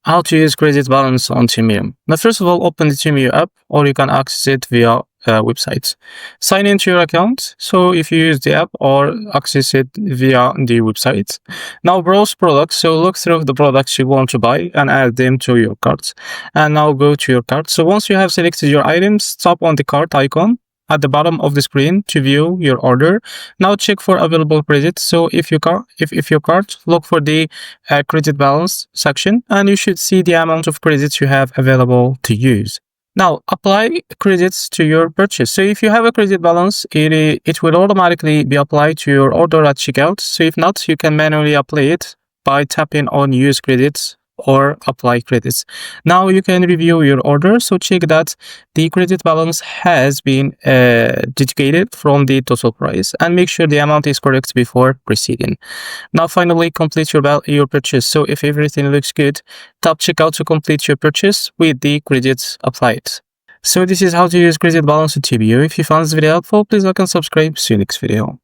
How to use credit balance on Temu. Now, first of all, open the Temu app, or you can access it via websites. Sign into your account. So if you use the app or access it via the website. Now browse products. So look through the products you want to buy and add them to your cart. And now go to your cart. So once you have selected your items, tap on the cart icon at the bottom of the screen to view your order. Now check for available credits. So if your cart, look for the credit balance section, and you should see the amount of credits you have available to use. Now apply credits to your purchase. So if you have a credit balance, it will automatically be applied to your order at checkout. So if not, you can manually apply it by tapping on use credits or apply credits. Now you can review your order. So check that the credit balance has been deducted from the total price, and make sure the amount is correct before proceeding. Now finally, complete your purchase. So if everything looks good, tap checkout to complete your purchase with the credits applied. So this is how to use credit balance on Temu. If you found this video helpful, please like and subscribe. See you next video.